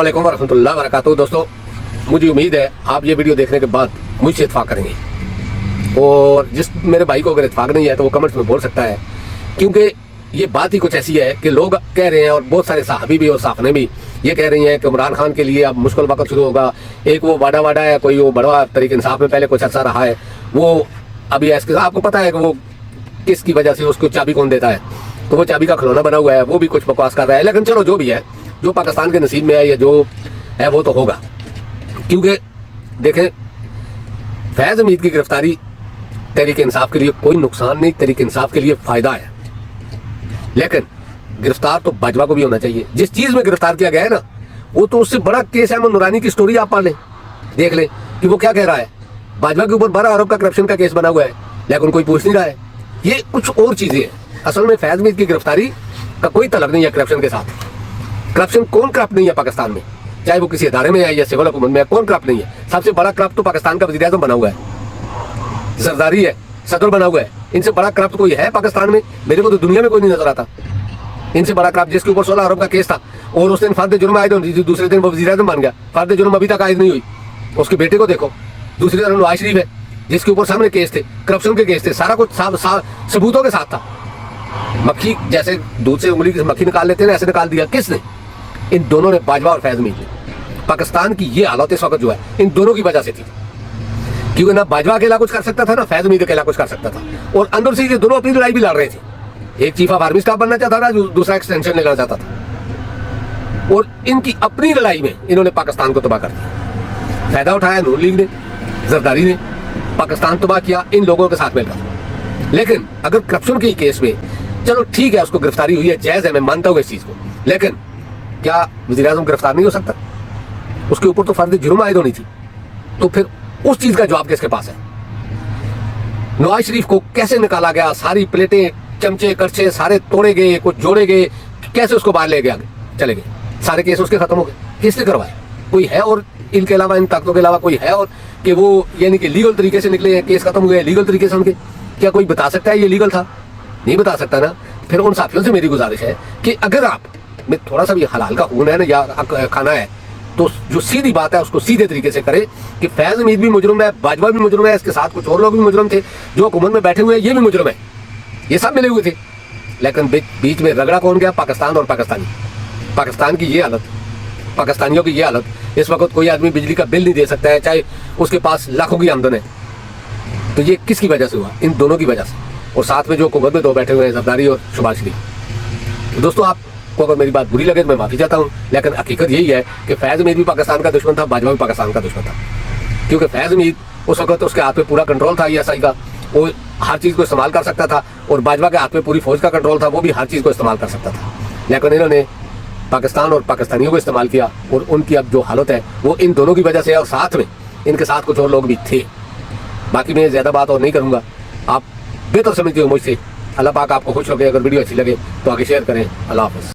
वालेकुम वरहमतुल्लाहि वबरकातुहू। दोस्तों, मुझे उम्मीद है आप ये वीडियो देखने के बाद मुझसे इत्फाक करेंगे, और जिस मेरे भाई को अगर इत्फाक नहीं है तो वो कमेंट्स में बोल सकता है, क्योंकि ये बात ही कुछ ऐसी है कि लोग कह रहे हैं और बहुत सारे साहबी भी और साफने भी ये कह रही हैं कि इमरान खान के लिए अब मुश्किल वक्त शुरू होगा। एक वो वाडा है, कोई वो बड़ा तरीके इंसाफ में पहले कुछ अर्सा रहा है, वो अभी आपको पता है कि वो किसकी वजह से उसको चाबी कौन देता है, तो वो चाबी का खिलौना बना हुआ है, वो भी कुछ बकवास कर रहा है। लेकिन चलो, जो भी है, जो पाकिस्तान के नसीब में है या जो है वो तो होगा, क्योंकि देखें, फैज़ हमीद की गिरफ्तारी तहरीक इंसाफ के लिए कोई नुकसान नहीं, तहरीक इंसाफ के लिए फायदा है। लेकिन गिरफ्तार तो बाजवा को भी होना चाहिए। जिस चीज में गिरफ्तार किया गया है ना, वो तो उससे बड़ा केस अहमद नूरानी की स्टोरी आप पढ़ लें, देख लें कि वो क्या कह रहा है। बाजवा के ऊपर 12 अरब का करप्शन का केस बना हुआ है, लेकिन कोई पूछ नहीं रहा है। ये कुछ और चीजें हैं। असल में फैज़ हमीद की गिरफ्तारी का कोई तलब नहीं है करप्शन के साथ। करप्शन कौन करप्ट नहीं है पाकिस्तान में, चाहे वो किसी अदारे में है या सिविल हुकूमत में है, कौन करप्ट नहीं है। सबसे बड़ा करप्ट तो पाकिस्तान का वज़ीर आज़म बना हुआ है, जरदारी है, सदर बना हुआ है। इनसे बड़ा करप्ट कोई है पाकिस्तान में? मेरे को तो दुनिया में कोई नहीं नजर आता। इनसे बड़ा करप्ट जिसके ऊपर 16 अरब का केस था और उस दिन फर्द जुर्म आयद होनी थी, दूसरे दिन वो वज़ीर आज़म बन गया। फर्द जुर्म अभी तक आयद नहीं हुई। उसके बेटे को देखो। दूसरी तरफ नवाज शरीफ है, जिसके ऊपर सामने केस थे, करप्शन के केस थे, सारा कुछ सबूतों के साथ था। मक्खी जैसे दूध से उंगली की मक्खी निकाल लेते हैं, ऐसे निकाल दिया। किसने? इन दोनों ने, बाजवा और फैज़ हमीद ने। पाकिस्तान की ये हालत इस वक्त जो है इन दोनों की वजह से थी, क्योंकि ना बाजवा अकेला कुछ कर सकता था, ना फैज़ हमीद अकेला कुछ कर सकता था, और अंदर से ये दोनों अपनी लड़ाई भी लड़ रहे थे। एक चीफ ऑफ आर्मी स्टाफ बनना चाहता था, दूसरा एक्सटेंशन लेना चाहता था, और इनकी अपनी लड़ाई में इन्होंने पाकिस्तान को तबाह कर दिया। फायदा उठाया नून लीग ने, जरदारी ने, पाकिस्तान तबाह किया इन लोगों के साथ मिलकर। लेकिन अगर करप्शन के केस में, चलो ठीक है, उसको गिरफ्तारी हुई है, जायज है, मैं मानता हूँ इस चीज को, लेकिन क्या वज़ीर आज़म गिरफ्तार नहीं हो सकता? उसके ऊपर तो फर्द जुर्म आयद होनी थी। तो फिर उस चीज का जवाब किसके पास है? नवाज शरीफ को कैसे निकाला गया? सारी प्लेटें, चमचे, करछे सारे तोड़े गए, कुछ जोड़े गए, कैसे उसको बाहर ले गया, चले गए, सारे केस उसके खत्म हो गए। किसने करवाए? कोई है और इनके अलावा, इन ताकतों के अलावा कोई है और कि वो यानी कि लीगल तरीके से निकले हैं, केस खत्म हुए लीगल तरीके से उनके? क्या कोई बता सकता है ये लीगल था? नहीं बता सकता ना। फिर उन साथियों से मेरी गुजारिश है कि अगर आप में थोड़ा सा भी हलाल का खून है ना, या खाना है, तो जो सीधी बात है उसको सीधे तरीके से करे कि फैज़ हमीद भी मुजरिम है, बाजवा भी मुजरिम है, इसके साथ कुछ और लोग भी मुजरिम थे, जो हुकूमत में बैठे हुए हैं ये भी मुजरिम है, ये सब मिले हुए थे। लेकिन बीच में रगड़ा कौन गया? पाकिस्तान और पाकिस्तानी। पाकिस्तान की ये हालत, पाकिस्तानियों की ये हालत। इस वक्त कोई आदमी बिजली का बिल नहीं दे सकता है, चाहे उसके पास लाखों की आमदन है। तो ये किसकी वजह से हुआ? इन दोनों की वजह से। और साथ में जो हुकूमत में दो बैठे हुए हैं, जरदारी और शहबाज शरीफ। तो दोस्तों, आपको अगर मेरी बात बुरी लगे तो मैं माफी चाहता हूँ, लेकिन हकीकत यही है कि फैज़ हमीद भी पाकिस्तान का दुश्मन था, बाजवा भी पाकिस्तान का दुश्मन था। क्योंकि फैज़ हमीद उस वक्त उसके हाथ में पूरा कंट्रोल था ESI का, वो हर चीज़ को इस्तेमाल कर सकता था, और बाजवा के हाथ में पूरी फौज का कंट्रोल था, वो भी हर चीज़ को इस्तेमाल कर सकता था। लेकिन इन्होंने पाकिस्तान और पाकिस्तानियों को इस्तेमाल किया, और उनकी अब जो हालत है वो इन दोनों की वजह से है, और साथ में इनके साथ कुछ और लोग भी थे। बाकी मैं ज़्यादा बात और नहीं करूँगा, आप बेहतर समझते हो मुझसे। अल्लाह पाक आपको खुश रखे। अगर वीडियो अच्छी लगे तो आगे शेयर करें। अल्लाह हाफ़िज़।